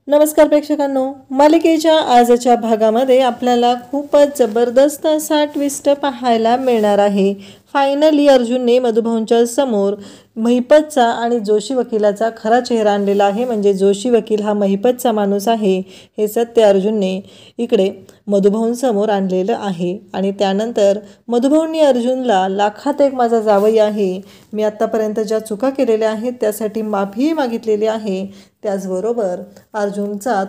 नमस्कार प्रेक्षकांनो, मालिकेच्या आजच्या भागामध्ये आपल्याला खूपच जबरदस्त असा ट्विस्ट पाहायला मिळणार आहे। फायनली अर्जुनने मधुभाऊंच्या समोर महिपतचा आणि जोशी वकिलाचा खरा चेहरा आणलेला आहे। म्हणजे जोशी वकील हा महिपतचा माणूस आहे हे सत्य अर्जुनने इकडे मधुभाऊंसमोर आणलेलं आहे। आणि त्यानंतर मधुभाऊंनी अर्जुनला लाखात एक माझा जावई आहे, मी आत्तापर्यंत ज्या चुका केलेल्या आहेत त्यासाठी माफीही मागितलेली आहे। त्याचबरोबर अर्जुनचा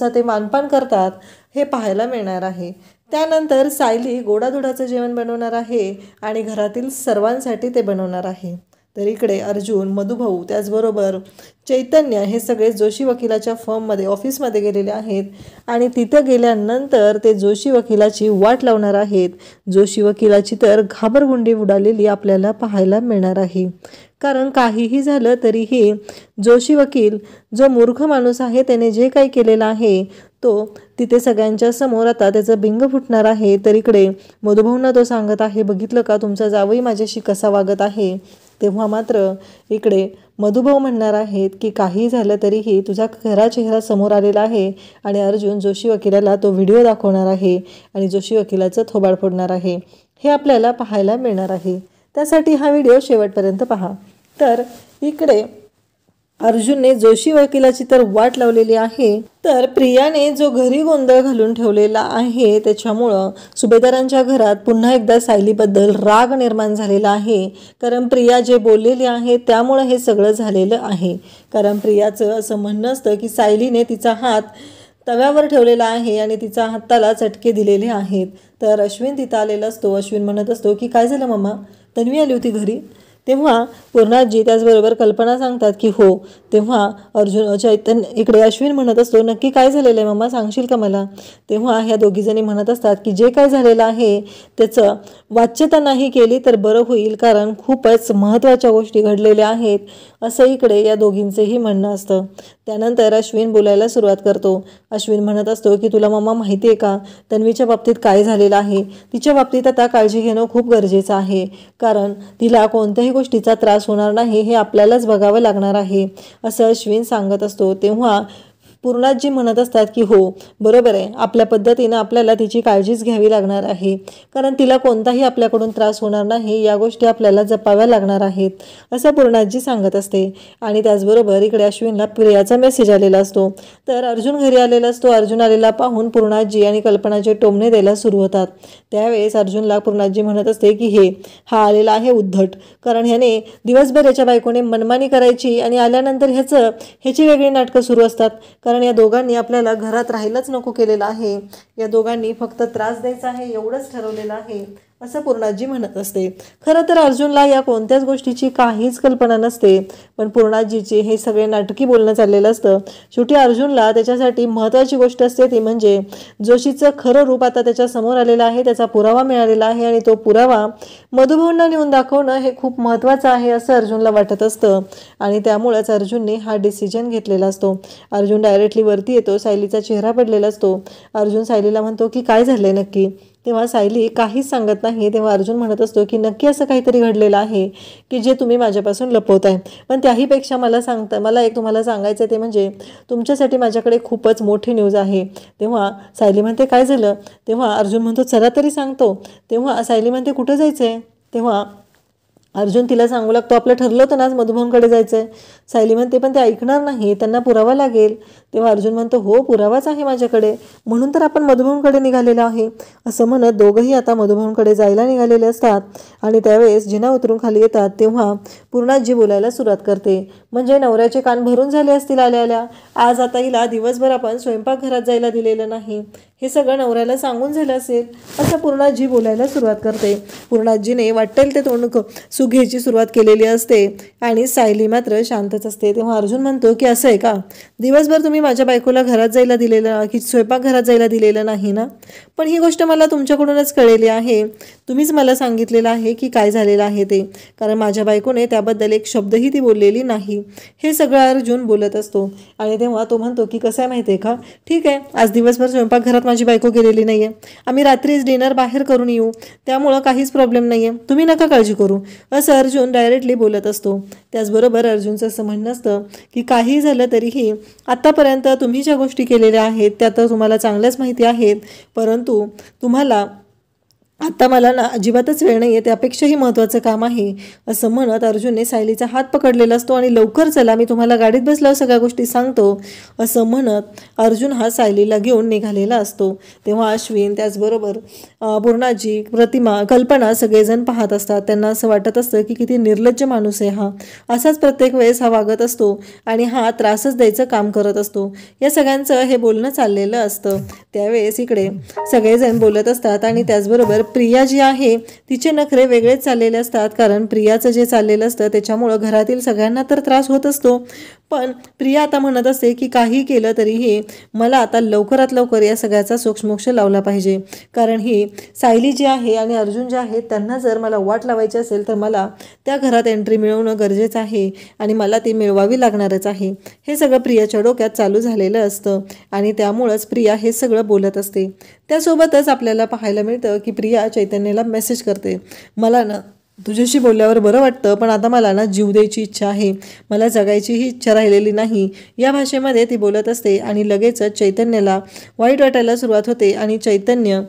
ते मानपान करतात हे पाहायला मिळणार आहे। त्यानंतर सायली गोडाधोडाचं जेवण बनवणार आहे आणि घरातील सर्वांसाठी ते बनवणार आहे। तर इकडे अर्जुन, मधुभाऊ त्याचबरोबर चैतन्य हे सगळे जोशी वकिलाच्या फर्ममध्ये ऑफिसमध्ये गेलेले आहेत आणि तिथं गेल्यानंतर ते जोशी वकिलाची वाट लावणार आहेत। जोशी वकिलाची तर घाबरगुंडी उडालेली आपल्याला पाहायला मिळणार आहे। कारण काहीही झालं तरीही जोशी वकील जो मूर्ख माणूस आहे त्याने जे काही केलेलं आहे तो तिथे सगळ्यांच्या समोर आता त्याचं बिंग फुटणार आहे। तर इकडे मधुभाऊंना तो सांगत आहे, बघितलं का तुमचा जावई माझ्याशी कसा वागत आहे। तेव्हा मात्र इकडे मधुभाऊ म्हणणार आहेत की काही झालं तरीही तुझा खरा चेहरा समोर आलेला आहे। आणि अर्जुन जोशी वकिलाला तो व्हिडिओ दाखवणार आहे आणि जोशी वकिलाचं थोबाड फोडणार आहे, हे आपल्याला पाहायला मिळणार आहे। त्यासाठी हा व्हिडिओ शेवटपर्यंत पहा। तर इकडे अर्जुनने जोशी वकिलाची तर वाट लावलेली आहे। तर प्रियाने जो घरी गोंधळ घालून ठेवलेला आहे त्याच्यामुळं सुभेदारांच्या घरात पुन्हा एकदा सायलीबद्दल राग निर्माण झालेला आहे। कारण प्रिया जे बोललेली आहे त्यामुळं हे सगळं झालेलं आहे। कारण प्रियाचं असं म्हणणं असतं की सायलीने तिचा हात तव्यावर ठेवलेला आहे आणि तिचा हाताला चटके दिलेले आहेत। तर अश्विन तिथं आलेला असतो। अश्विन म्हणत असतो की काय झालं मम्मा, तन्वी आली होती घरी। तेव्हा पूर्णाजी त्याचबरोबर कल्पना सांगतात की हो। तेव्हा चैतन्य इकडे अश्विन म्हणत असतो, नक्की काय झालेलं आहे मम्मा, सांगशील का मला। तेव्हा ह्या दोघीजणी म्हणत असतात की जे काय झालेलं आहे त्याचं वाच्यता नाही केली तर बरं होईल, कारण खूपच महत्त्वाच्या गोष्टी घडलेल्या आहेत असं इकडे या दोघींचंही म्हणणं असतं। त्यानंतर अश्विन बोलायला सुरुवात करतो। अश्विन म्हणत असतो की तुला मम्मा माहिती आहे का तन्वीच्या बाबतीत काय झालेलं आहे। तिच्या बाबतीत आता काळजी घेणं खूप गरजेचं आहे, कारण तिला कोणत्याही गोष्टीचा त्रास होणार नाही हे आपल्यालाच बघावं लागणार आहे असं अश्विन सांगत असतो। तेव्हा पूर्णाजी म्हणत असतात की हो बरोबर आहे, आपल्या पद्धतीनं आपल्याला तिची काळजीच घ्यावी लागणार आहे, कारण तिला कोणताही आपल्याकडून त्रास होणार नाही या गोष्टी आपल्याला जपाव्या लागणार आहेत असं पूर्णाजी सांगत असते। आणि त्याचबरोबर इकडे अश्विनला प्रियाचा मेसेज आलेला असतो। तर अर्जुन घरी आलेला असतो। अर्जुन आलेला पाहून पूर्णाजी आणि कल्पनाचे टोमणे द्यायला सुरू होतात। त्यावेळेस अर्जुनला पूर्णाजी म्हणत असते की हा आलेला आहे उद्धट, कारण ह्याने दिवसभर याच्या बायकोने मनमानी करायची आणि आल्यानंतर ह्याची वेगळी नाटकं सुरू असतात, कारण या दोघांनी आपल्याला घरात राहायलाच नको केलेलं आहे, या दोघांनी फक्त त्रास द्यायचा आहे एवढंच ठरवलेलं आहे असं पूर्णाजी म्हणत असते। खरं तर अर्जुनला या कोणत्याच गोष्टीची काहीच कल्पना नसते, पण पूर्णाजीचे हे सगळे नाटकी बोलणं चाललेलं असतं। शेवटी अर्जुनला त्याच्यासाठी महत्त्वाची गोष्ट असते ती म्हणजे जोशीचं खरं रूप आता त्याच्या समोर आलेलं आहे, त्याचा पुरावा मिळालेला आहे आणि तो पुरावा मधुभाऊंना नेऊन दाखवणं हे खूप महत्त्वाचं आहे असं अर्जुनला वाटत असतं। आणि त्यामुळेच अर्जुनने हा डिसिजन घेतलेला असतो। अर्जुन डायरेक्टली वरती येतो, सायलीचा चेहरा पडलेला असतो। अर्जुन सायलीला म्हणतो की काय झालंय नक्की। तेव्हा सायली काहीच सांगत नाही। तेव्हा अर्जुन म्हणत असतो की नक्की असं काहीतरी घडलेलं आहे की जे तुम्ही माझ्यापासून लपवताय, पण त्याहीपेक्षा मला एक तुम्हाला सांगायचं ते म्हणजे तुमच्यासाठी माझ्याकडे खूपच मोठी न्यूज आहे। तेव्हा सायली म्हणते काय झालं। तेव्हा अर्जुन म्हणतो चला तरी सांगतो। तेव्हा सायली म्हणते कुठं जायचंय। तेव्हा अर्जुन तिला सांगू लागतो आपलं ठरलं होतं ना आज मधुभाऊंकडे जायचंय। सायली म्हणते पण ते ऐकणार नाही, त्यांना पुरावा लागेल। तेव्हा अर्जुन म्हणतो हो पुरावाच आहे माझ्याकडे, म्हणून तर आपण मधुभाऊंकडे निघालेलो आहे असं म्हणत दोघंही आता मधुभाऊंकडे जायला निघालेले असतात। आणि त्यावेळेस जिना उतरून खाली येतात तेव्हा पूर्णाजी बोलायला सुरुवात करते, म्हणजे नवऱ्याचे कान भरून झाले असतील आल्या आज आता हिला दिवसभर आपण स्वयंपाकघरात जायला दिलेलं नाही, हे सगळं नवऱ्याला सांगून झालं असेल असं पूर्णाजी बोलायला सुरुवात करते। पूर्णाजीने वाटेल ते तोंड सुघ्यायची सुरुवात केलेली असते आणि सायली मात्र शांतच असते। तेव्हा अर्जुन म्हणतो की असं आहे का, दिवसभर तुम्ही माझ्या बायकोला घरात जायला दिलेलं की स्वयंपाकघरात जायला दिलेलं नाही ना, पण ही गोष्ट मला तुमच्याकडूनच कळलेली आहे, तुम्हीच मला सांगितलेलं आहे की काय झालेलं आहे ते, कारण माझ्या बायकोने त्याबद्दल एक शब्दही ती बोललेली नाही, हे सगळं अर्जुन बोलत असतो। आणि तेव्हा तो म्हणतो की कसं आहे माहिती आहे का, ठीक आहे आज दिवसभर स्वयंपाकघरात माझी बायको गेलेली नाही आहे. आम्ही रात्रीच डिनर बाहेर करून येऊ, त्यामुळं काहीच प्रॉब्लेम नाही आहे, तुम्ही नका काळजी करू, असं अर्जुन डायरेक्टली बोलत असतो. त्याचबरोबर अर्जुनचं असं म्हणणं असतं की काही झालं तरीही आत्तापर्यंत तुम्ही ज्या गोष्टी केलेल्या आहेत त्या तर तुम्हाला चांगल्याच माहिती आहेत, परंतु तुम्हाला आता मला ना अजिबातच वेळ नाही आहे, त्यापेक्षाही महत्त्वाचं काम आहे, असं म्हणत अर्जुनने सायलीचा हात पकडलेला असतो आणि लवकर चला, मी तुम्हाला गाडीत बसल्यावर सगळ्या गोष्टी सांगतो, असं म्हणत अर्जुन हा सायलीला घेऊन निघालेला असतो. तेव्हा अश्विन, त्याचबरोबर पूर्णाजी, प्रतिमा, कल्पना सगळेजण पाहत असतात. त्यांना असं वाटत असतं की किती निर्लज्ज माणूस आहे हा, असाच प्रत्येक वेळेस हा वागत असतो आणि हा त्रासच द्यायचं काम करत असतो. या सगळ्यांचं हे बोलणं चाललेलं असतं. त्यावेळेस इकडे सगळेजण बोलत असतात आणि त्याचबरोबर प्रिया जी आहे तिचे नखरे वेगळेच चाललेले असतात, कारण प्रियाचं जे चाललेलं असतं त्याच्यामुळं घरातील सगळ्यांना तर त्रास होत असतो. पण प्रिया आता म्हणत असते की काही केलं तरीही मला आता लवकरात लवकर या सगळ्याचा सोक्षमोक्ष लावला पाहिजे, कारण ही सायली जी आहे आणि अर्जुन जे आहे त्यांना जर मला वाट लावायची असेल तर मला त्या घरात एंट्री मिळवणं गरजेचं आहे आणि मला ती मिळवावी लागणारच आहे. हे सगळं प्रियाच्या डोक्यात चालू झालेलं असतं आणि त्यामुळंच प्रिया हे सगळं बोलत असते. त्यासोबतच आपल्याला पाहायला मिळतं की प्रिया चैतन्याला मेसेज करते, मला ना तुझ्याशी बोलल्यावर बरं वाटतं, पण आता मला ना जीव द्यायची इच्छा आहे, मला जगायचीही इच्छा राहिलेली नाही, या भाषेमध्ये ती बोलत असते. आणि लगेचच चैतन्याला वाईट वाटायला सुरुवात होते आणि चैतन्य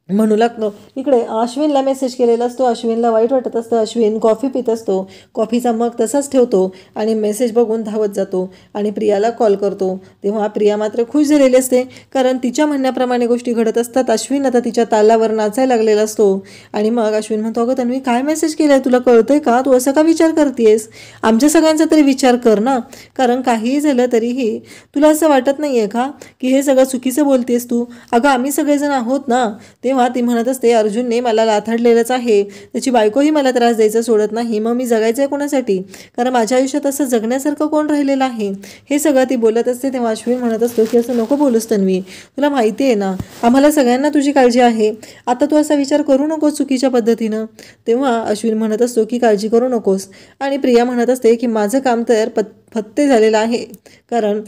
म्हणू लागतो. इकडे अश्विनला मेसेज केलेला असतो, अश्विनला वाईट वाटत असतं. अश्विन कॉफी पित असतो, कॉफीचा मग तसाच ठेवतो आणि मेसेज बघून धावत जातो आणि प्रियाला कॉल करतो. तेव्हा प्रिया मात्र खुश झालेली असते, कारण तिच्या म्हणण्याप्रमाणे गोष्टी घडत असतात. अश्विन आता तिच्या तालावर नाचायला लागलेला असतो आणि मग अश्विन म्हणतो, अगं तन्वी काय मेसेज केलाय, तुला कळतंय का, तू असं का विचार करतेस, आमच्या सगळ्यांचा तरी विचार कर ना, कारण काहीही झालं तरीही तुला असं वाटत नाही आहे का की हे सगळं चुकीचं बोलतेस तू, अगं आम्ही सगळेजण आहोत ना. तेव्हा ती म्हणत असते, अर्जुनने मला लाथाडलेलंच आहे, त्याची बायकोही मला त्रास द्यायचं सोडत नाही, मग मी जगायचं आहे कोणासाठी, कारण माझ्या आयुष्यात असं जगण्यासारखं कोण राहिलेलं आहे. हे सगळं ती बोलत असते. तेव्हा अश्विन म्हणत असतो की असं नको बोलूस तन्वी, तुला माहिती आहे ना आम्हाला सगळ्यांना तुझी काळजी आहे, आता तू असा विचार करू नकोस चुकीच्या पद्धतीनं. तेव्हा अश्विन म्हणत असतो की काळजी करू नकोस आणि प्रिया म्हणत असते की माझं काम तर फत्ते झालेलं आहे, कारण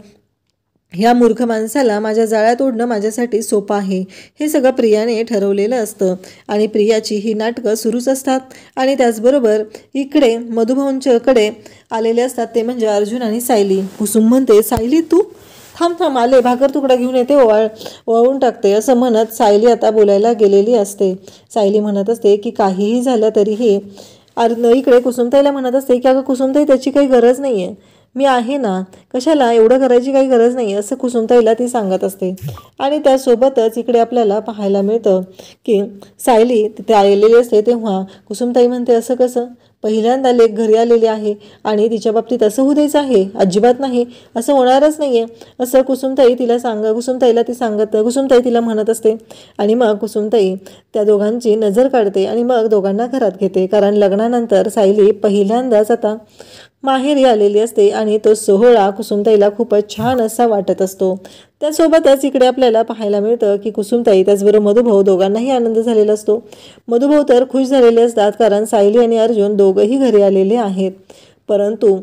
ह्या मूर्ख माणसाला माझ्या जाळ्यात ओढणं माझ्यासाठी सोपं आहे. हे सगळं प्रियाने ठरवलेलं असतं आणि प्रियाची ही नाटकं सुरूच असतात. आणि त्याचबरोबर इकडे मधुभाऊंच्याकडे आलेले असतात, ते म्हणजे अर्जुन आणि सायली. कुसुम म्हणते, सायली तू थांब आले, भाकर तुकडा घेऊन येते, वळवून टाकते, असं म्हणत सायली आता बोलायला गेलेली असते. सायली म्हणत असते की काहीही झालं तरीही इकडे कुसुमताईला म्हणत असते की अगं कुसुमताई त्याची काही गरज नाही आहे, मी आहे ना, कशाला एवढं करायची काही गरज नाही, असं कुसुमताईला ती सांगत असते. आणि त्यासोबतच इकडे आपल्याला पाहायला मिळतं की सायली तिथे आलेली असते. तेव्हा कुसुमताई म्हणते, असं कसं, पहिल्यांदा लेक घरी आलेली आहे आणि तिच्या बाबतीत असं होऊ द्यायचं आहे, अजिबात नाही, असं होणारच नाही आहे, असं कुसुमताईला ती सांगत, कुसुमताई तिला म्हणत असते. आणि मग कुसुमताई त्या दोघांची नजर काढते आणि मग दोघांना घरात घेते, कारण लग्नानंतर सायली पहिल्यांदाच आता माहेरी आलेली असते आणि तो सोहळा कुसुमताईला खूपच छान असा वाटत असतो. त्यासोबतच इकडे आपल्याला पाहायला मिळतं की कुसुमताई त्याचबरोबर मधुभाऊ दोघांनाही आनंद झालेला असतो. मधुभाऊ तर खुश झालेले असतात, कारण सायली आणि अर्जुन दोघंही घरी आलेले आहेत. परंतु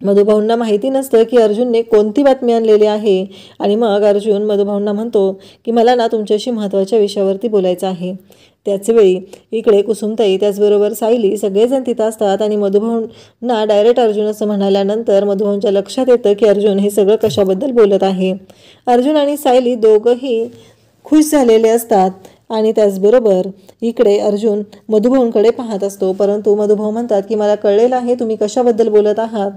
मधुभाऊंना माहिती नसतं की अर्जुनने कोणती बातमी आणलेली आहे. आणि मग अर्जुन मधुभाऊंना म्हणतो की मला ना तुमच्याशी महत्त्वाच्या विषयावरती बोलायचं आहे. त्याचवेळी इकडे कुसुमताई त्याचबरोबर सायली सगळेजण तिथं असतात आणि मधुभाऊंना डायरेक्ट अर्जुन असं म्हणाल्यानंतर मधुभाऊंच्या लक्षात येतं की अर्जुन हे सगळं कशाबद्दल बोलत आहे. अर्जुन आणि सायली दोघंही खुश झालेले असतात आणि त्याचबरोबर इकडे अर्जुन मधुभाऊंकडे पाहत असतो. परंतु मधुभाऊ म्हणतात की मला कळलेलं आहे तुम्ही कशाबद्दल बोलत आहात,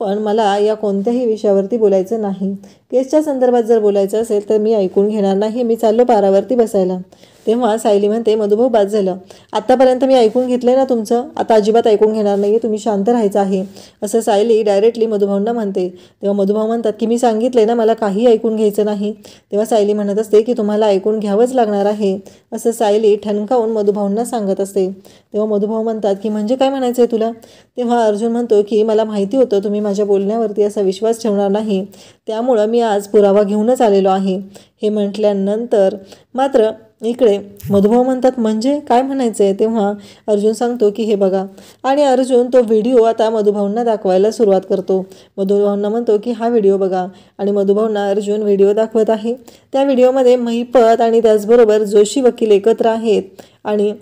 पण मला या कोणत्याही विषयावरती बोलायचं नाही. केसच्या संदर्भात जर बोलायचं असेल तर मी ऐकून घेणार नाही, मी चाललो पारावरती बसायला. तेव्हा सायली म्हणते, मधुभाऊ बाद झालं, आत्तापर्यंत मी ऐकून घेतलंय ना तुमचं, आता अजिबात ऐकून घेणार नाही, तुम्ही शांत राहायचं आहे, असं सायली डायरेक्टली मधुभाऊंना म्हणते. तेव्हा मधुभाऊ म्हणतात की मी सांगितलंय ना मला काही ऐकून घ्यायचं नाही. तेव्हा सायली म्हणत असते की तुम्हाला ऐकून घ्यावंच लागणार आहे, असं सायली ठणकावून मधुभाऊंना सांगत असते. तेव्हा मधुभाऊ म्हणतात की म्हणजे काय म्हणायचं आहे तुला. तेव्हा अर्जुन म्हणतो की मला माहिती होतं तुम्ही माझ्या बोलण्यावरती असा विश्वास ठेवणार नाही, त्यामुळं मी आज पुरावा घेऊनच आलेलो आहे. हे म्हटल्यानंतर मात्र इकडे मधुभाऊ म्हणतात म्हणजे काय म्हणायचं आहे. तेव्हा अर्जुन सांगतो की हे बघा, आणि अर्जुन तो व्हिडिओ आता मधुभाऊंना दाखवायला सुरुवात करतो. मधुभाऊंना म्हणतो की हा व्हिडिओ बघा, आणि मधुभाऊंना अर्जुन व्हिडिओ दाखवत आहे. त्या व्हिडिओमध्ये महिपत आणि त्याचबरोबर जोशी वकील एकत्र आहेत, आणि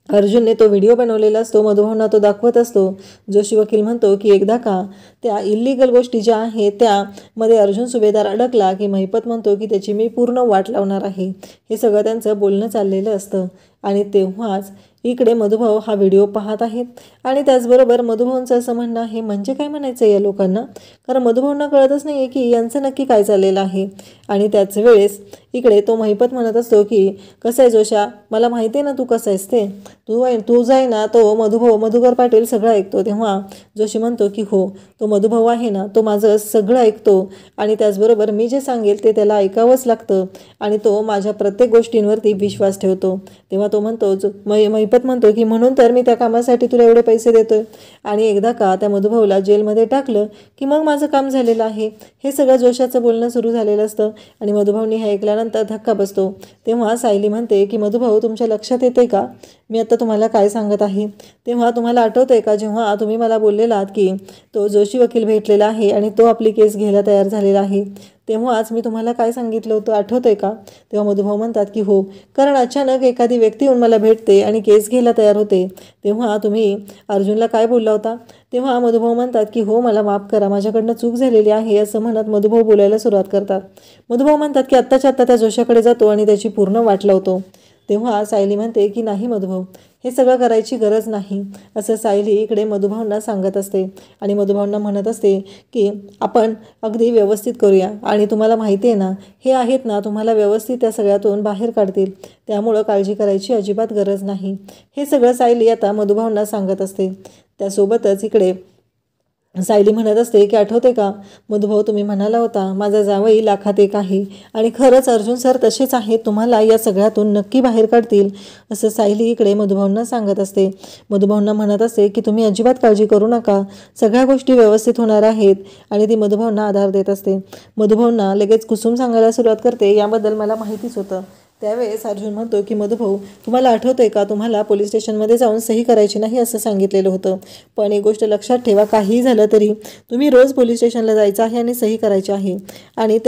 अर्जुनने तो व्हिडिओ बनवलेला असतो. मधुभाऊंना तो दाखवत असतो. जोशी वकील म्हणतो की एकदा का त्या इल्लीगल गोष्टी ज्या आहेत त्यामध्ये अर्जुन सुभेदार अडकला की महिपत म्हणतो की त्याची मी पूर्ण वाट लावणार आहे. हे सगळं त्यांचं बोलणं चाललेलं असतं, आणि तेव्हाच इकडे मधुभाऊ हा व्हिडिओ पाहत आहेत. आणि त्याचबरोबर मधुभाऊंचं असं म्हणणं आहे म्हणजे काय म्हणायचं या लोकांना, कारण मधुभाऊंना कळतच नाही आहे की यांचं नक्की काय चाललेलं आहे. आणि त्याच वेळेस इकडे तो महिपत म्हणत असतो की कसं आहे जोशा, मला माहिती आहे ना तू कसं आहेस ते, तू जाय ना. तो मधुकर पाटील सगळं ऐकतो. तेव्हा जोशी म्हणतो की हो, तो मधुभाऊ आहे ना तो माझं सगळं ऐकतो, आणि त्याचबरोबर मी जे सांगेल ते त्याला ऐकावंच लागतं, आणि तो माझ्या प्रत्येक गोष्टींवरती विश्वास ठेवतो. तेव्हा तो म्हणतो महिपत म्हणतो की म्हणून तर मी त्या कामासाठी तुला एवढे पैसे देतोय, आणि एकदा का त्या मधुभाऊला जेलमध्ये टाकलं की मग माझं काम झालेलं आहे. हे सगळं जोशाचं बोलणं सुरू झालेलं असतं, आणि मधुभाऊनी हे ऐकल्यानंतर धक्का बसतो. तेव्हा सायली म्हणते की मधुभाऊ तुमच्या लक्षात येते का मी आता तुम्हाला काय सांगत आहे. तेव्हा तुम्हाला आठवतं आहे का जेव्हा तुम्ही मला बोललेलात की तो जोशी वकील भेटलेला आहे आणि तो आपली केस घ्यायला तयार झालेला आहे, तेव्हाच मी तुम्हाला काय सांगितलं होतं आठवतं आहे का. तेव्हा मधुभाऊ म्हणतात की हो, कारण अचानक एखादी व्यक्ती येऊन मला भेटते आणि केस घ्यायला तयार होते. तेव्हा तुम्ही अर्जुनला काय बोलला होता. तेव्हा मधुभाऊ म्हणतात की हो, मला माफ करा, माझ्याकडनं चूक झालेली आहे, असं म्हणत मधुभाऊ बोलायला सुरुवात करतात. मधुभाऊ म्हणतात की आत्ताच्या आत्ता त्या जोशाकडे जातो आणि त्याची पूर्ण वाट लावतो. तेव्हा सायली म्हणते की नाही मधुभाऊ, हे सगळं करायची गरज नाही, असं सायली इकडे मधुभाऊंना सांगत असते. आणि मधुभाऊंना म्हणत असते की आपण अगदी व्यवस्थित करूया, आणि तुम्हाला माहिती आहे ना हे आहेत ना तुम्हाला व्यवस्थित त्या सगळ्यातून बाहेर काढतील, त्यामुळं काळजी करायची अजिबात गरज नाही. हे सगळं सायली आता मधुभाऊंना सांगत असते. त्यासोबतच इकडे सायली म्हणत असते की आठवते का मधुभाऊ, तुम्ही म्हणाला होता माझा जावई लाखात एक आहे, आणि खरंच अर्जुन सर तसेच आहेत, तुम्हाला या सगळ्यातून नक्की बाहेर काढतील, असं सायली इकडे मधुभाऊंना सांगत असते. मधुभाऊंना म्हणत असते की तुम्ही अजिबात काळजी करू नका, सगळ्या गोष्टी व्यवस्थित होणार आहेत, आणि ती मधुभाऊंना आधार देत असते. मधुभाऊंना लगेच कुसुम सांगायला सुरुवात करते याबद्दल मला माहितीच होतं. त्यावेळेस अर्जुन म्हणतो की मधुभाऊ, तुम्हाला आठवतं आहे का तुम्हाला पोलीस स्टेशनमध्ये जाऊन सही करायची नाही असं सांगितलेलं होतं, पण एक गोष्ट लक्षात ठेवा, काहीही झालं तरी तुम्ही रोज पोलीस स्टेशनला जायचं आहे आणि सही करायची आहे. आणि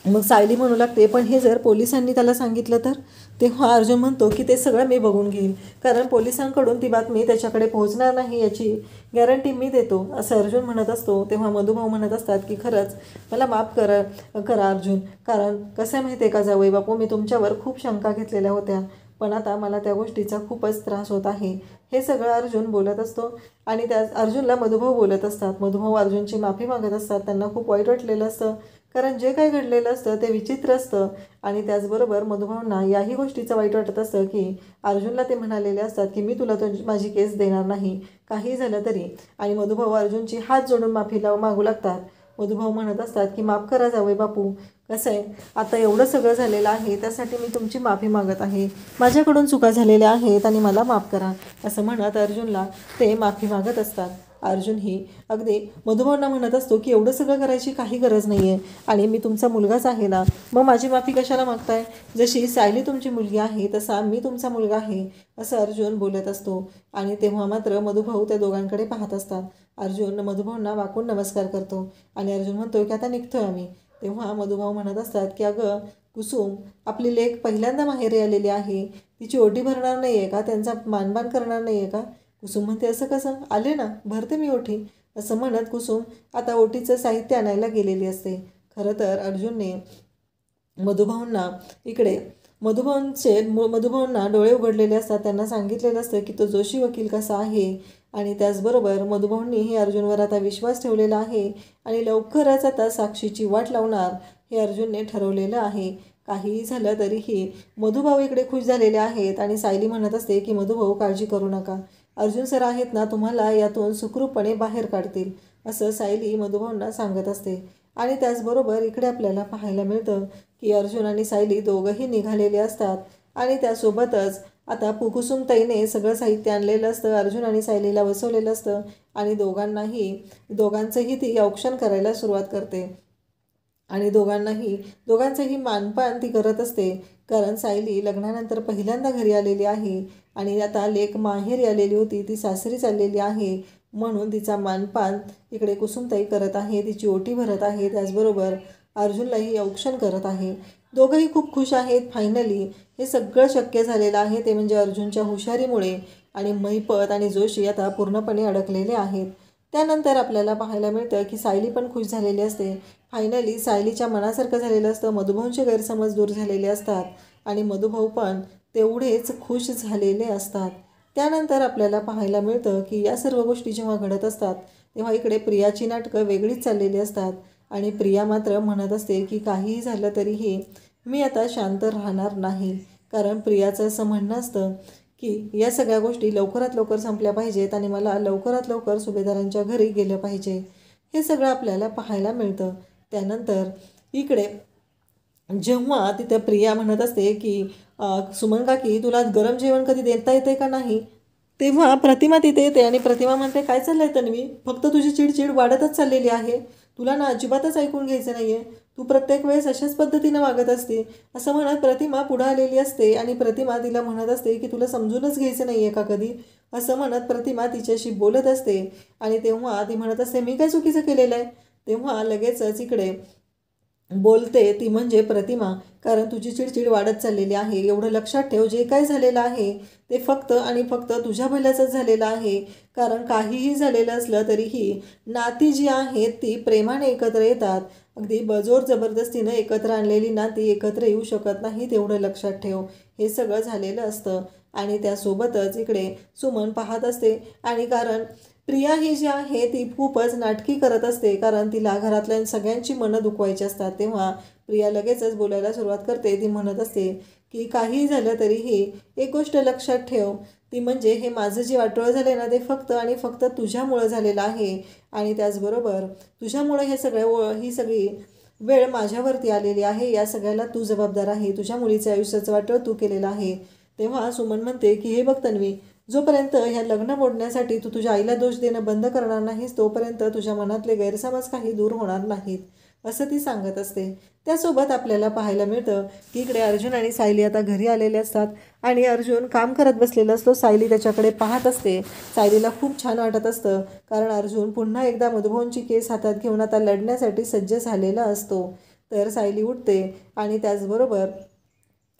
मग सायली म्हणू लागते पण हे जर पोलिसांनी त्याला सांगितलं तर. तेव्हा अर्जुन म्हणतो की ते सगळं मी बघून घेईन, कारण पोलिसांकडून ती बातमी त्याच्याकडे पोहोचणार नाही याची गॅरंटी मी देतो, असं अर्जुन म्हणत असतो. तेव्हा मधुभाऊ म्हणत असतात की खरंच मला माफ करा अर्जुन, कारण कसं आहे माहिती आहे का जावई बापू, मी तुमच्यावर खूप शंका घेतलेल्या होत्या, पण आता मला त्या गोष्टीचा खूपच त्रास होत आहे. हे सगळं अर्जुन बोलत असतो, आणि त्या अर्जुनला मधुभाऊ बोलत असतात. मधुभाऊ अर्जुनची माफी मागत असतात. त्यांना खूप वाईट वाटलेलं असतं, कारण जे काही घडलेलं असतं ते विचित्र असतं, आणि त्याचबरोबर मधुभाऊंना याही गोष्टीचं वाईट वाटत असतं की अर्जुनला ते म्हणालेले असतात की मी तुला माझी केस देणार नाही काही झालं तरी, आणि मधुभाऊ अर्जुनची हात जोडून माफी मागू लागतात. मधुभाऊ म्हणत असतात की माफ करा जावई बापू, कसं आहे आता एवढं सगळं झालेलं आहे त्यासाठी मी तुमची माफी मागत आहे, माझ्याकडून चुका झालेल्या आहेत आणि मला माफ करा, असं म्हणत अर्जुनला ते माफी मागत असतात. अर्जुनही अगदी मधुभाऊंना म्हणत असतो की एवढं सगळं करायची काही गरज नाही आहे, आणि मी तुमचा मुलगाच आहे ना, मग माझी माफी कशाला मागताय, जशी सायली तुमची मुलगी आहे तसा मी तुमचा मुलगा आहे, असं अर्जुन बोलत असतो. आणि तेव्हा मात्र मधुभाऊ त्या दोघांकडे पाहत असतात. अर्जुन मधुभाऊंना वाकून नमस्कार करतो, आणि अर्जुन म्हणतो की आता निघतोय आम्ही. तेव्हा मधुभाऊ म्हणत असतात की अगं कुसुम, आपली लेक पहिल्यांदा माहेरी आलेली आहे, तिची ओटी भरणार नाही आहे का, त्यांचा मानपान करणार नाही आहे का. कुसुम म्हणते असं कसं, आले ना भरते मी ओठी, असं म्हणत कुसुम आता ओटीचं साहित्य आणायला गेलेली असते. खरं तर अर्जुनने मधुभाऊंना इकडे मधुभाऊंना डोळे उघडलेले असतात, त्यांना सांगितलेलं असतं की तो जोशी वकील कसा आहे, आणि त्याचबरोबर मधुभाऊंनीही अर्जुनवर आता विश्वास ठेवलेला आहे, आणि लवकरच आता साक्षीची वाट लावणार हे अर्जुनने ठरवलेलं आहे. काहीही झालं तरीही मधुभाऊ इकडे खुश झालेले आहेत, आणि सायली म्हणत असते की मधुभाऊ काळजी करू नका, अर्जुन सर आहेत ना तुम्हाला यातून सुखरूपपणे बाहेर काढतील, असं सायली मधुभाऊंना सांगत असते. आणि त्याचबरोबर इकडे आपल्याला पाहायला मिळतं की अर्जुन आणि सायली दोघंही निघालेले असतात, आणि त्यासोबतच आता कुसुमताईने सगळं साहित्य आणलेलं असतं, अर्जुन आणि सायलीला बसवलेलं असतं, आणि दोघांचंही ती औक्षण करायला सुरुवात करते. आणि दोघांचंही मानपान ती करत असते. कारण सायली लग्नानंतर पहिल्यांदा घरी आलेली आहे आणि आता लेक माहेरी आलेली होती, ती सासरी चाललेली आहे. म्हणून तिचा मानपान इकडे कुसुमताई करत आहे, तिची ओटी भरत आहे. त्याचबरोबर अर्जुनलाही औक्षण करत आहे. दोघंही खूप खुश आहेत. फायनली हे सगळं शक्य झालेलं आहे ते म्हणजे अर्जुनच्या हुशारीमुळे. आणि महिपत आणि जोशी आता पूर्णपणे अडकलेले आहेत. त्यानंतर आपल्याला पाहायला मिळतं की सायली पण खुश झालेली असते. फायनली सायलीच्या मनासारखं झालेलं असतं. मधुभाऊंचे गैरसमज दूर झालेले असतात आणि मधुभाऊ पण तेवढेच खुश झालेले असतात. त्यानंतर आपल्याला पाहायला मिळतं की या सर्व गोष्टी जेव्हा घडत असतात तेव्हा इकडे प्रियाची नाटकं वेगळीच चाललेली असतात आणि प्रिया मात्र म्हणत असते की काहीही झालं तरीही मी आता शांत राहणार नाही. कारण प्रियाचं असं म्हणणं असतं की या सगळ्या गोष्टी लवकरात लवकर संपल्या पाहिजेत आणि मला लवकरात लवकर सुभेदारांच्या घरी गेलं पाहिजे. हे सगळं आपल्याला पाहायला मिळतं. त्यानंतर इकडे जेव्हा तिथं प्रिया म्हणत असते की सुमन काकी तुला गरम जेवण कधी देता येते का नाही, तेव्हा प्रतिमा तिथे येते आणि प्रतिमा म्हणते काय चाललंय तन्वी, फक्त तुझी चिडचिड वाढतच चाललेली आहे. तुला ना अजिबातच ऐकून घ्यायचं नाही आहे. तू प्रत्येक वेळेस अशाच पद्धतीनं वागत असते. असं म्हणत प्रतिमा पुढं आलेली असते आणि प्रतिमा तिला म्हणत असते की तुला समजूनच घ्यायचं नाही आहे का कधी. असं म्हणत प्रतिमा तिच्याशी बोलत असते आणि तेव्हा ती म्हणत असते मी काय चुकीचं केलेलं आहे. तेव्हा लगेचच इकडे बोलते ती म्हणजे प्रतिमा, कारण तुझी चिडचिड वाढत चाललेली आहे. एवढं लक्षात ठेव, जे काय झालेलं आहे ते फक्त आणि फक्त तुझ्या भल्याचंच झालेलं आहे. कारण काहीही झालेलं असलं तरीही नाती जी आहेत ती प्रेमाने एकत्र येतात. अगदी बजोर जबरदस्तीनं एकत्र आणलेली नाती एकत्र येऊ शकत नाही, तेवढं लक्षात ठेव. हे सगळं झालेलं असतं आणि त्यासोबतच इकडे सुमन पाहत असते आणि कारण प्रिया ही जी आहे ती खूपच नाटकी करत असते. कारण तिला घरातल्या सगळ्यांची मनं दुखवायची असतात. तेव्हा प्रिया लगेचच बोलायला सुरुवात करते. ती म्हणत असते की काही झालं तरीही एक गोष्ट लक्षात ठेव, ती म्हणजे हे माझं जे वाटोळं झालं ना ते फक्त आणि फक्त तुझ्यामुळं झालेलं आहे. आणि त्याचबरोबर तुझ्यामुळं ही सगळी वेळ माझ्यावरती आलेली आहे. या सगळ्याला तू जबाबदार आहे. तुझ्या मुलीचं आयुष्याचं वाटोळं तू केलेलं आहे. तेव्हा सुमन म्हणते की हे बघ तन्वी, जोपर्यंत ह्या लग्न मोडण्यासाठी तू तुझ्या आईला दोष देणं बंद करणार नाहीस तोपर्यंत तुझ्या मनातले गैरसमज काही दूर होणार नाहीत, असं ती सांगत असते. त्यासोबत आपल्याला पाहायला मिळतं की इकडे अर्जुन आणि सायली आता घरी आलेले असतात आणि अर्जुन काम करत बसलेला असतो. सायली त्याच्याकडे पाहत असते. सायलीला खूप छान वाटत असतं कारण अर्जुन पुन्हा एकदा मधुभाऊंची केस हातात घेऊन आता लढण्यासाठी सज्ज झालेला असतो. तर सायली उठते आणि त्याचबरोबर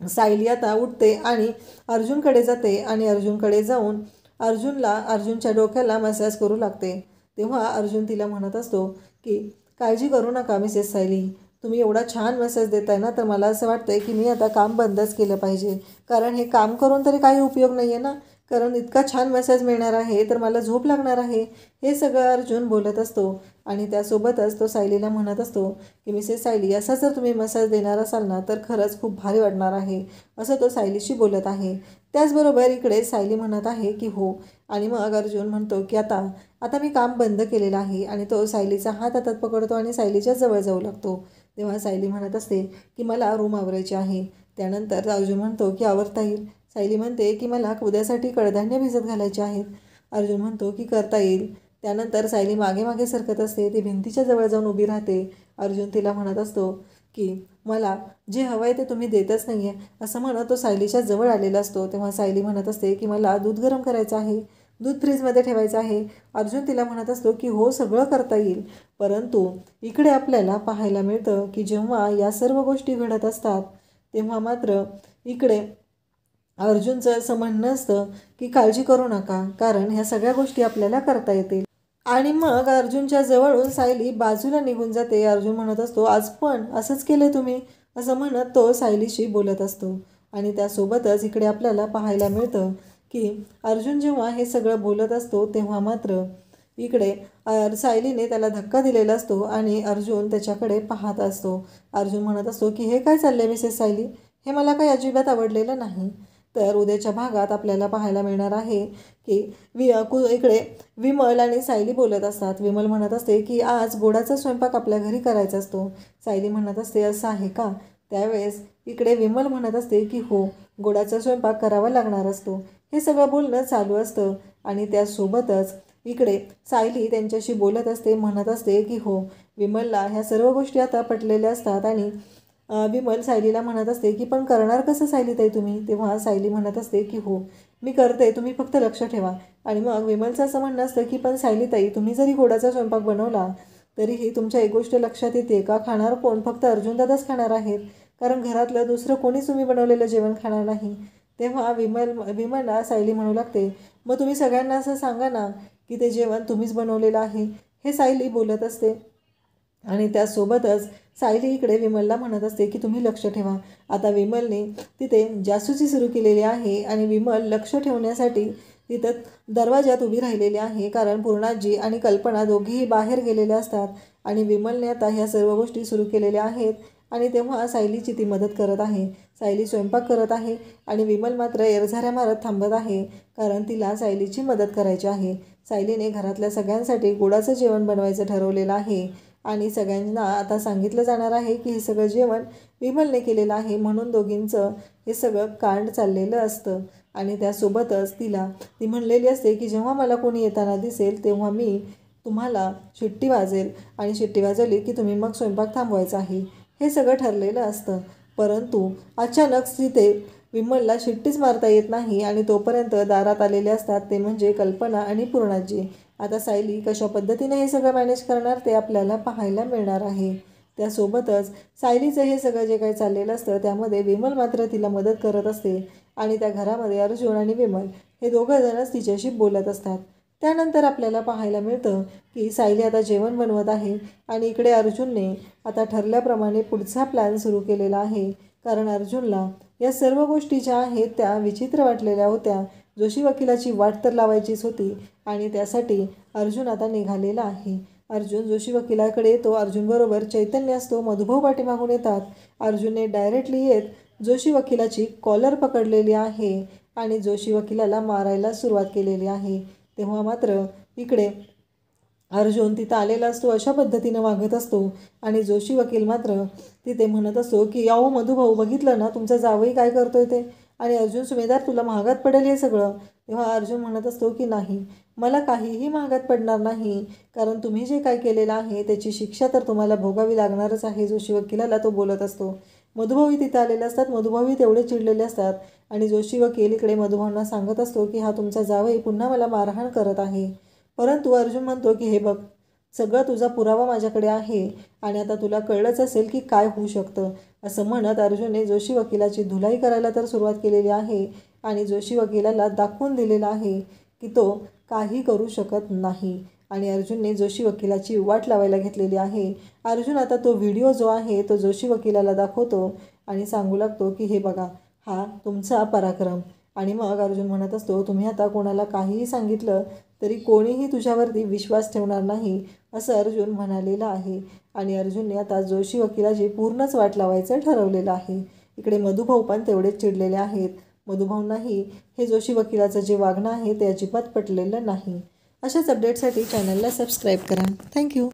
सायली आता उठते आणि अर्जुनकडे जाते आणि अर्जुनकडे जाऊन अर्जुनच्या डोक्याला मसाज करू लागते. तेव्हा अर्जुन तिला म्हणत असतो की काळजी करू नका मिसेस सायली, तुम्ही एवढा छान मसाज देताय ना, तर मला असं वाटतंय की मी आता काम बंदच केलं पाहिजे. कारण हे काम करून तरी काही उपयोग नाही आहे ना, कारण इतका छान मसाज मिळणार आहे तर मला झोप लागणार आहे. हे सगळं अर्जुन बोलत असतो आणि त्यासोबतच तो सायलीला म्हणत असतो की मिसेस सायली, असा जर तुम्ही मसाज देणार असाल ना तर खरंच खूप भारी वाटणार आहे, असं तो सायलीशी बोलत आहे. त्याचबरोबर इकडे सायली म्हणत आहे की हो. आणि मग अर्जुन म्हणतो की आता मी काम बंद केलेलं आहे आणि तो सायलीचा हात हातात पकडतो आणि सायलीच्या जवळ जाऊ लागतो. तेव्हा सायली म्हणत असते की मला रूम आवरायची आहे. त्यानंतर अर्जुन म्हणतो की आवरता येईल. सायली म्हणते की मला उद्यासाठी कडधान्य भिजत घालायचे आहेत. अर्जुन म्हणतो की करता येईल. त्यानंतर सायली मागे मागे सरकत असते. ती भिंतीच्या जवळ जाऊन उभी राहते. अर्जुन तिला म्हणत असतो की मला जे हवं आहे ते तुम्ही देतच नाही आहे, असं म्हणत तो सायलीच्या जवळ आलेला असतो. तेव्हा सायली म्हणत असते की मला दूध गरम करायचं आहे, दूध फ्रीजमध्ये ठेवायचं आहे. अर्जुन तिला म्हणत असतो की हो सगळं करता येईल. परंतु इकडे आपल्याला पाहायला मिळतं की जेव्हा या सर्व गोष्टी घडत असतात तेव्हा मात्र इकडे अर्जुनचं असं म्हणणं असतं की काळजी करू नका, कारण ह्या सगळ्या गोष्टी आपल्याला करता येतील. आणि मग अर्जुनच्या जवळून सायली बाजूला निघून जाते. अर्जुन म्हणत असतो आज पण असंच केलं तुम्ही, असं म्हणत तो सायलीशी बोलत असतो. आणि त्यासोबतच इकडे आपल्याला पाहायला मिळतं की अर्जुन जेव्हा हे सगळं बोलत असतो तेव्हा मात्र इकडे सायलीने त्याला धक्का दिलेला असतो आणि अर्जुन त्याच्याकडे पाहत असतो. अर्जुन म्हणत असतो की हे काय चाललंय मिसेस सायली, हे मला काही अजिबात आवडलेलं नाही. तर उद्याच्या भागात आपल्याला पाहायला मिळणार आहे की इकडे विमल आणि सायली बोलत असतात. विमल म्हणत असते की आज गोडाचा स्वयंपाक आपल्या घरी करायचा असतो. सायली म्हणत असते असं आहे का. त्यावेळेस इकडे विमल म्हणत असते की हो, गोडाचा स्वयंपाक करावा लागणार असतो. हे सगळं बोलणं चालू असतं आणि त्यासोबतच इकडे सायली त्यांच्याशी बोलत असते. म्हणत असते की हो, विमलला ह्या सर्व गोष्टी आता पटलेल्या असतात आणि विमल सायलीला म्हणत असते की पण करणार कसं सायलीताई तुम्ही. तेव्हा सायली म्हणत असते की हो मी करते, तुम्ही फक्त लक्ष ठेवा. आणि मग विमलचं असं म्हणणं असतं की पण सायलीताई तुम्ही जरी गोडाचा स्वयंपाक बनवला तरीही तुमच्या एक गोष्ट लक्षात येते का, खाणार कोण, फक्त अर्जुनदादाच खाणार आहेत, कारण घरातलं दुसरं कोणीच तुम्ही बनवलेलं जेवण खाणार नाही. तेव्हा विमलला सायली म्हणू लागते मग तुम्ही सगळ्यांना असं सांगा ना की ते जेवण तुम्हीच बनवलेलं आहे. हे सायली बोलत असते आणि त्यासोबतच सायली इकडे विमलला म्हणत असते की तुम्ही लक्ष ठेवा. आता विमलने तिथे जासूसी सुरू केलेली आहे आणि विमल लक्ष ठेवण्यासाठी तिथं दरवाजात उभी राहिलेली आहे, कारण पूर्णाजी आणि कल्पना दोघीही बाहेर गेलेल्या असतात आणि विमलने आता ह्या सर्व गोष्टी सुरू केलेल्या आहेत. आणि तेव्हा सायलीची ती मदत करत आहे. सायली स्वयंपाक करत आहे आणि विमल मात्र एरझाऱ्या मारत थांबत आहे, कारण तिला सायलीची मदत करायची आहे. सायलीने घरातल्या सगळ्यांसाठी गोडाचं जेवण बनवायचं ठरवलेलं आहे आणि सगळ्यांना आता सांगितलं जाणार आहे की हे सगळं जेवण विमलने केलेलं आहे, म्हणून दोघींचं हे सगळं कांड चाललेलं असतं. आणि त्यासोबतच ती म्हणलेली असते की जेव्हा मला कोणी येताना दिसेल तेव्हा मी तुम्हाला शिट्टी वाजेल आणि शिट्टी वाजवली की तुम्ही मग स्वयंपाक थांबवायचा आहे. हे सगळं ठरलेलं असतं, परंतु अचानक तिथे विमलला शिट्टीच मारता येत नाही आणि तोपर्यंत दारात आलेले असतात ते म्हणजे कल्पना आणि पूर्णाजी. आता सायली कशा पद्धतीने हे सगळं मॅनेज करणार ते आपल्याला पाहायला मिळणार आहे. त्यासोबतच सायलीचं हे सगळं जे काही चाललेलं असतं त्यामध्ये विमल मात्र तिला मदत करत असते आणि त्या घरामध्ये अर्जुन आणि विमल हे दोघं जणच तिच्याशी बोलत असतात. त्यानंतर आपल्याला पाहायला मिळतं की सायली आता जेवण बनवत आहे आणि इकडे अर्जुनने आता ठरल्याप्रमाणे पुढचा प्लॅन सुरू केलेला आहे, कारण अर्जुनला या सर्व गोष्टी ज्या आहेत त्या विचित्र वाटलेल्या होत्या. जोशी वकिलाची वाट तर लावायचीच होती आणि त्यासाठी अर्जुन आता निघालेला आहे. अर्जुन जोशी वकिलाकडे येतो. अर्जुनबरोबर चैतन्य असतो. मधुभाऊ पाठीमागून येतात. अर्जुनने डायरेक्टली येत जोशी वकिलाची कॉलर पकडलेली आहे आणि जोशी वकिलाला मारायला सुरुवात केलेली आहे. तेव्हा मात्र इकडे अर्जुन तिथं आलेला असतो, अशा पद्धतीनं वागत असतो आणि जोशी वकील मात्र तिथे म्हणत असतो की अहो मधुभाऊ बघितलं ना तुमचा जावई काय करतोय ते, आणि अर्जुन सुमेदार तुला महागात पडेल हे सगळं. तेव्हा अर्जुन म्हणत असतो की नाही, मला काहीही महागात पडणार नाही, कारण तुम्ही जे काय केलेलं आहे त्याची शिक्षा तर तुम्हाला भोगावी लागणारच आहे. जोशी वकिलाला तो बोलत असतो. मधुभाऊही तिथं आलेले असतात. मधुभाऊही तेवढे चिडलेले असतात आणि जोशी वकील इकडे मधुभाऊंना सांगत असतो की हा तुमचा जावई पुन्हा मला मारहाण करत आहे. परंतु अर्जुन म्हणतो की हे बघ, सगळं तुझा पुरावा माझ्याकडे आहे आणि आता तुला कळलंच असेल की काय होऊ शकतं. असं म्हणत अर्जुनने जोशी वकिलाची धुलाई करायला तर सुरुवात केलेली आहे आणि जोशी वकिलाला दाखवून दिलेला आहे की तो काही करू शकत नाही आणि अर्जुनने जोशी वकिलाची वाट लावायला घेतलेली आहे. अर्जुन आता तो व्हिडिओ जो आहे तो जोशी वकिलाला दाखवतो आणि सांगू लागतो की हे बघा, हा तुमचा पराक्रम. आणि मग अर्जुन म्हणत असतो तुम्ही आता कोणाला काहीही सांगितलं तरी कोणीही तुझ्यावरती विश्वास ठेवणार नाही, असं अर्जुन म्हणालेलं आहे. आणि अर्जुनने आता जोशी वकिलाची पूर्णच वाट लावायचं ठरवलेलं आहे. इकडे मधुभाऊ पण तेवढेच चिडलेले आहेत. मधुभाऊंनाही हे जोशी वकिलाचं जे वागणं आहे ते अजिबात पटलेलं नाही. अशाच अपडेटसाठी चॅनलला सबस्क्राईब करा. थँक्यू.